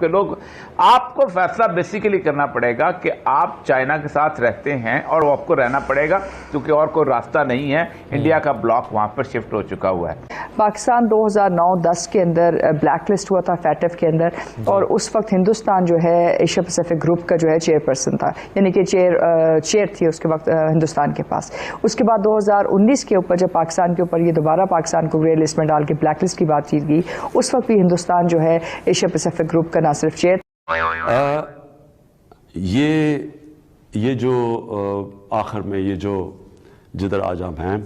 کے لوگ. آپ کو فیصلہ بیسیکلی کرنا پڑے گا کہ آپ چائنا کے ساتھ رہتے ہیں اور وہ آپ کو رہنا پڑے گا کیونکہ اور کوئی راستہ نہیں ہے. انڈیا کا بلاک وہاں پر شفٹ ہو چکا ہوا ہے. پاکستان 2009-10 کے اندر بلیک لسٹ ہوا تھا فیٹف کے اندر, اور اس وقت ہندوستان جو ہے ایشیا پیسیفک گروپ کا جو ہے چیئر پرسن تھا, یعنی کہ چیئر تھی اس کے وقت ہندوستان کے پاس. اس کے بعد 2019 کے اوپر جب پاکستان کے اوپر یہ دوبارہ پاکستان کو گرے لسٹ میں ڈال کے بلیک لسٹ کی بات چیت گئی, اس وقت بھی ہندوستان جو ہے ایشیا پیسیفک گروپ کا نہ صرف چیئر. یہ جو آخر میں یہ جو جدھر آج ہم ہیں,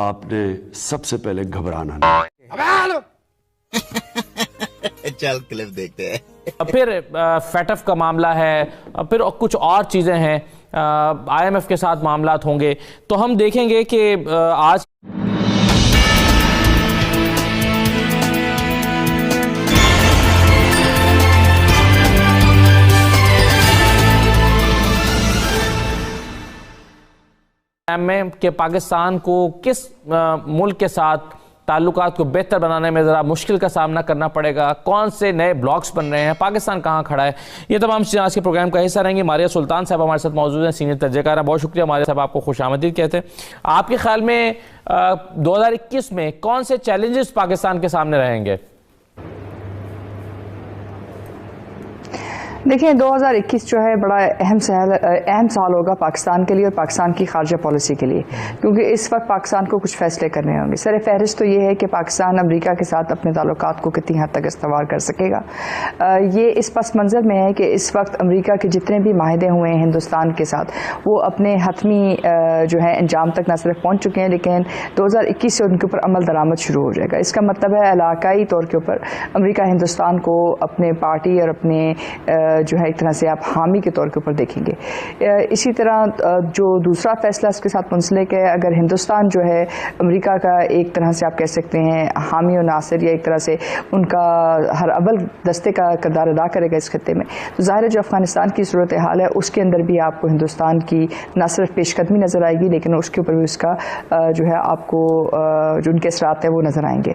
آپ نے سب سے پہلے گھبرانا نہیں. چل کلپ دیکھتے ہیں. پھر فیٹف کا معاملہ ہے, پھر کچھ اور چیزیں ہیں, آئی ایم ایف کے ساتھ معاملات ہوں گے, تو ہم دیکھیں گے کہ آج میں کہ پاکستان کو کس ملک کے ساتھ تعلقات کو بہتر بنانے میں ذرا مشکل کا سامنا کرنا پڑے گا, کون سے نئے بلاکس بن رہے ہیں, پاکستان کہاں کھڑا ہے, یہ تمام چیزیں آج کے پروگرام کا حصہ رہیں گی. ماریہ سلطان صاحب ہمارے ساتھ موجود ہیں, سینئر تجزیہ کار. بہت شکریہ ماریہ صاحب, آپ کو خوش آمدید کہتے ہیں. آپ کے خیال میں 2021 میں کون سے چیلنجز پاکستان کے سامنے رہیں گے؟ دیکھیں 2021 جو ہے بڑا اہم سال ہوگا پاکستان کے لیے اور پاکستان کی خارجہ پالیسی کے لیے, کیونکہ اس وقت پاکستان کو کچھ فیصلے کرنے ہوں گے. سر فہرست تو یہ ہے کہ پاکستان امریکہ کے ساتھ اپنے تعلقات کو کتنی حد تک استوار کر سکے گا. یہ اس پس منظر میں ہے کہ اس وقت امریکہ کے جتنے بھی معاہدے ہوئے ہیں ہندوستان کے ساتھ وہ اپنے حتمی جو ہے انجام تک نہ صرف پہنچ چکے ہیں, لیکن 2021 سے ان کے اوپر عمل درآمد شروع ہو جائے گا. اس کا مطلب ہے علاقائی طور کے اوپر امریکہ ہندوستان کو اپنے پارٹی اور اپنے جو ہے ایک طرح سے آپ حامی کے طور کے اوپر دیکھیں گے. اسی طرح جو دوسرا فیصلہ اس کے ساتھ منسلک ہے, اگر ہندوستان جو ہے امریکہ کا ایک طرح سے آپ کہہ سکتے ہیں حامی و ناصر یا ایک طرح سے ان کا ہر اول دستے کا کردار ادا کرے گا اس خطے میں, تو ظاہر ہے جو افغانستان کی صورتحال ہے اس کے اندر بھی آپ کو ہندوستان کی نہ صرف پیش قدمی نظر آئے گی, لیکن اس کے اوپر بھی اس کا جو ہے آپ کو جو ان کے اثرات ہیں وہ نظر آئیں گے.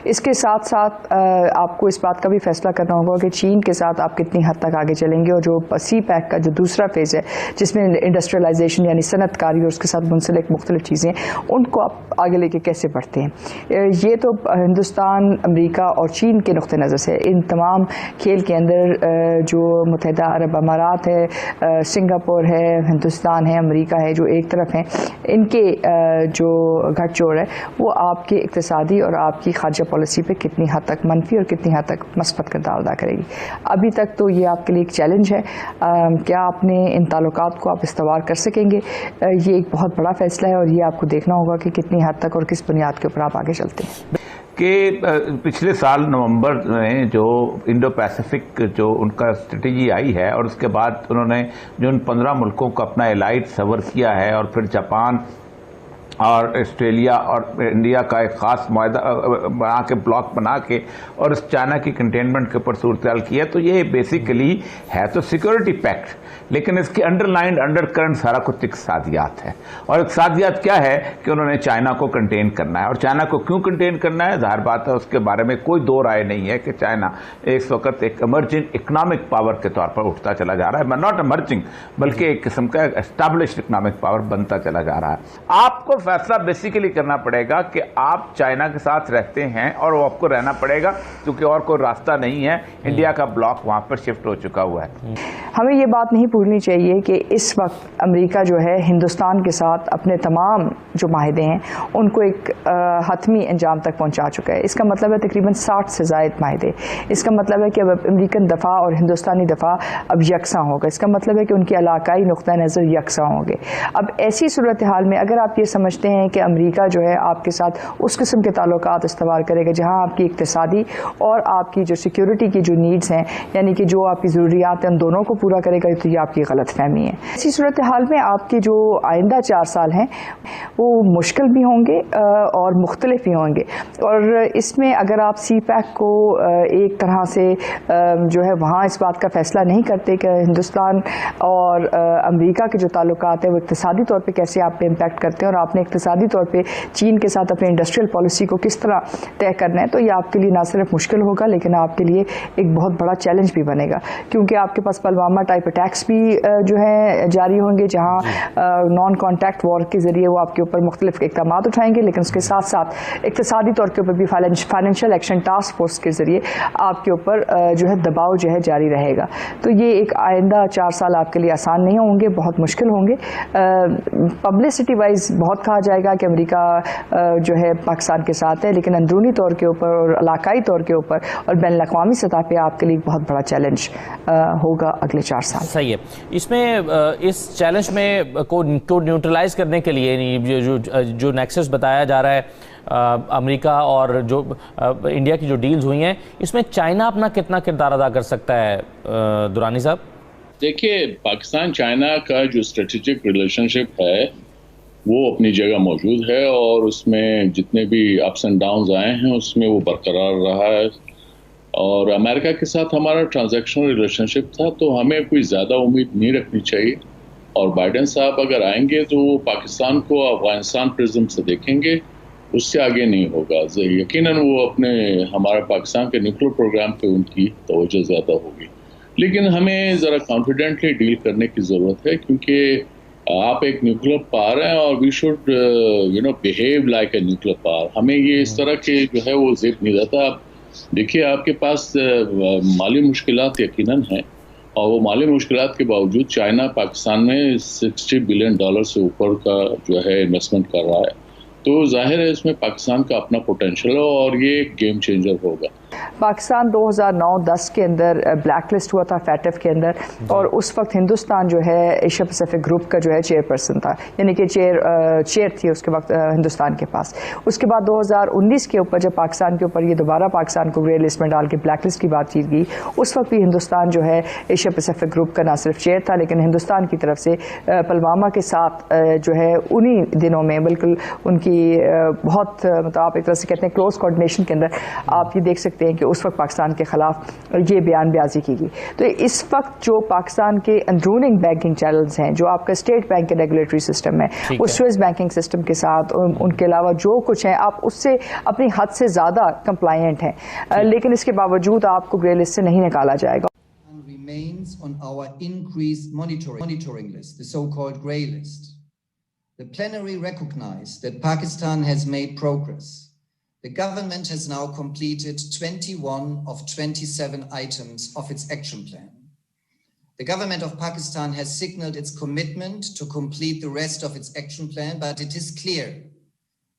اس کے ساتھ ساتھ آپ کو اس بات کا بھی فیصلہ کرنا ہوگا کہ چین کے ساتھ آپ کتنی حد تک آگے چلیں گے, اور جو سی پیک کا جو دوسرا فیز ہے جس میں انڈسٹریلائزیشن یعنی صنعت کاری اور اس کے ساتھ منسلک مختلف چیزیں, ان کو آپ آگے لے کے کیسے بڑھتے ہیں. یہ تو ہندوستان, امریکہ اور چین کے نقطہ نظر سے ان تمام کھیل کے اندر جو متحدہ عرب امارات ہے, سنگاپور ہے, ہندوستان ہے, امریکہ ہے, جو ایک طرف ہیں, ان کے جو گھٹ جوڑ ہے وہ آپ کے اقتصادی اور آپ کی خارجہ پالیسی پہ کتنی حد تک منفی اور کتنی حد تک مثبت کردار ادا کرے گی. ابھی تک تو یہ آپ کے لیے ایک چیلنج ہے, کیا آپ نے ان تعلقات کو آپ استوار کر سکیں گے. یہ ایک بہت بڑا فیصلہ ہے اور یہ آپ کو دیکھنا ہوگا کہ کتنی حد تک اور کس بنیاد کے اوپر آپ آگے چلتے ہیں. کہ پچھلے سال نومبر میں جو انڈو پیسیفک جو ان کا اسٹریٹجی آئی ہے, اور اس کے بعد انہوں نے جو ان 15 ملکوں کو اپنا الائٹ سور کیا ہے, اور پھر جاپان اور آسٹریلیا اور انڈیا کا ایک خاص معاہدہ بنا کے بلاک بنا کے اور اس چائنا کی کنٹینمنٹ کے اوپر صورتحال کی ہے, تو یہ بیسیکلی ہے تو سیکورٹی پیکٹ, لیکن اس کے انڈر لائنڈ انڈر کرنٹ سارا کچھ اقتصادیات ہے. اور اقتصادیات کیا ہے کہ انہوں نے چائنا کو کنٹین کرنا ہے, اور چائنا کو کیوں کنٹین کرنا ہے, ظاہر بات ہے اس کے بارے میں کوئی دو رائے نہیں ہے کہ چائنا اس وقت ایک ایمرجنگ اکنامک پاور کے طور پر اٹھتا چلا جا رہا ہے, ناٹ ایمرجنگ بلکہ ایک قسم کا اسٹیبلشڈ اکنامک پاور بنتا چلا جا رہا ہے. آپ کو فیصلہ بیسیکلی کرنا پڑے گا کہ آپ چائنا کے ساتھ رہتے ہیں اور وہ آپ کو رہنا پڑے گا کیونکہ اور کوئی راستہ نہیں ہے. انڈیا کا بلاک وہاں پر شفٹ ہو چکا ہوا ہے. ہمیں یہ بات نہیں بھولنی چاہیے کہ اس وقت امریکہ جو ہے ہندوستان کے ساتھ اپنے تمام جو معاہدے ہیں ان کو ایک حتمی انجام تک پہنچا چکا ہے. اس کا مطلب ہے تقریباً 60 سے زائد معاہدے. اس کا مطلب ہے کہ اب امریکن دفاع اور ہندوستانی دفاع اب یکساں ہوگا. اس کا مطلب ہے کہ ان کی علاقائی نقطہ نظر یکساں ہوں گے. اب ایسی صورتحال میں اگر آپ یہ سمجھتے ہیں کہ امریکہ جو ہے آپ کے ساتھ اس قسم کے تعلقات استوار کرے گا جہاں آپ کی اقتصادی اور آپ کی جو سیکیورٹی کی جو نیڈز ہیں, یعنی کہ جو آپ کی ضروریات ہیں ان دونوں کو پورا کرے گا, تو یہ آپ کی غلط فہمی ہے. اسی صورتحال میں آپ کے جو آئندہ 4 سال ہیں وہ مشکل بھی ہوں گے اور مختلف بھی ہوں گے. اور اس میں اگر آپ سی پیک کو ایک طرح سے جو ہے وہاں اس بات کا فیصلہ نہیں کرتے کہ ہندوستان اور امریکہ کے جو تعلقات ہیں وہ اقتصادی طور پہ کیسے آپ پہ امپیکٹ کرتے ہیں, اور آپ نے اقتصادی طور پہ چین کے ساتھ اپنے انڈسٹریل پالیسی کو کس طرح طے کرنا ہے، تو یہ آپ کے لیے نہ صرف مشکل ہوگا لیکن آپ کے لیے ایک بہت بڑا چیلنج بھی بنے گا، کیونکہ آپ کے پاس پلوامہ ٹائپ اٹیکس بھی جو ہے جاری ہوں گے، جہاں نان کانٹیکٹ وار کے ذریعے وہ آپ کے اوپر مختلف اقدامات اٹھائیں گے، لیکن اس کے ساتھ ساتھ اقتصادی طور کے اوپر بھی فائنینشیل ایکشن ٹاسک فورس کے ذریعے آپ کے اوپر جو ہے دباؤ جو ہے جاری رہے گا. تو یہ ایک آئندہ 4 سال آپ کے لیے آسان نہیں ہوں گے، بہت مشکل ہوں گے. پبلسٹی وائز بہت کہا جائے گا کہ امریکہ جو ہے پاکستان کے ساتھ ہے، لیکن اندرونی طور کے اوپر اور علاقائی طور کے اوپر اور بین الاقوامی سطح پہ آپ کے لیے بہت بڑا چیلنج ہوگا اگلے 4 سال. صحیح ہے. اس میں اس چیلنج میں کو نیوٹرلائز کرنے کے لیے جو نیکسس بتایا جا رہا ہے امریکہ اور جو انڈیا کی جو ڈیلز ہوئی ہیں، اس میں چائنا اپنا کتنا کردار ادا کر سکتا ہے درانی صاحب؟ دیکھیے، پاکستان چائنا کا جو اسٹریٹجک ریلیشن شپ ہے وہ اپنی جگہ موجود ہے، اور اس میں جتنے بھی اپس اینڈ ڈاؤنز آئے ہیں اس میں وہ برقرار رہا ہے. اور امریکہ کے ساتھ ہمارا ٹرانزیکشنل ریلیشن شپ تھا، تو ہمیں کوئی زیادہ امید نہیں رکھنی چاہیے. اور بائیڈن صاحب اگر آئیں گے تو وہ پاکستان کو افغانستان پرزم سے دیکھیں گے، اس سے آگے نہیں ہوگا. یقیناً وہ اپنے ہمارا پاکستان کے نیوکلیر پروگرام پہ ان کی توجہ زیادہ ہوگی، لیکن ہمیں ذرا کانفیڈنٹلی ڈیل کرنے کی ضرورت ہے، کیونکہ آپ ایک نیوکلیر پاور ہیں اور we should behave like a nuclear power. ہمیں یہ اس طرح کے جو ہے وہ زیب نہیں رہتا. آپ دیکھیے، آپ کے پاس مالی مشکلات یقیناً ہیں، اور وہ مالی مشکلات کے باوجود چائنا پاکستان میں $60 بلین سے اوپر کا جو ہے انویسٹمنٹ کر رہا ہے. تو ظاہر ہے اس میں پاکستان کا اپنا پوٹینشیل ہے اور یہ ایک گیم چینجر ہوگا. پاکستان 2009-10 کے اندر بلیک لسٹ ہوا تھا فیٹف کے اندر، اور اس وقت ہندوستان جو ہے ایشیا پیسیفک گروپ کا جو ہے چیئر پرسن تھا، یعنی کہ چیئر تھی اس کے وقت ہندوستان کے پاس. اس کے بعد 2019 کے اوپر جب پاکستان کے اوپر یہ دوبارہ پاکستان کو گرے لسٹ میں ڈال کے بلیک لسٹ کی بات چیت گئی، اس وقت بھی ہندوستان جو ہے ایشیا پیسیفک گروپ کا نہ صرف چیئر تھا، لیکن ہندوستان کی طرف سے پلوامہ کے ساتھ جو ہے انہی دنوں میں بالکل ان کی بہت مطلب آپ ایک طرح سے کہتے ہیں کلوز کوآرڈینیشن کے اندر آپ یہ دیکھ سکتے ہیں کہ اس وقت پاکستان کے خلاف یہ بیان بازی کی گئی. تو اس وقت جو پاکستان کے اندرونی بینکنگ چینلز ہیں، جو آپ کا اسٹیٹ بینک کے ریگولیٹری سسٹم ہے، وہ سوئس بینکنگ سسٹم کے ساتھ ان کے علاوہ جو کچھ ہیں آپ اس سے اپنی حد سے زیادہ کمپلائنٹ ہیں، لیکن اس کے باوجود آپ کو گرے لسٹ سے نہیں نکالا جائے گا. Remains on our increased monitoring list, the so-called grey list. The plenary recognized that Pakistan has made progress. The government has now completed 21 of 27 items of its action plan. The government of Pakistan has signaled its commitment to complete the rest of its action plan, but it is clear,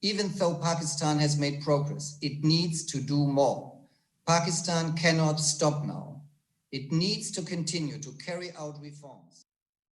even though Pakistan has made progress, it needs to do more. Pakistan cannot stop now. It needs to continue to carry out reforms.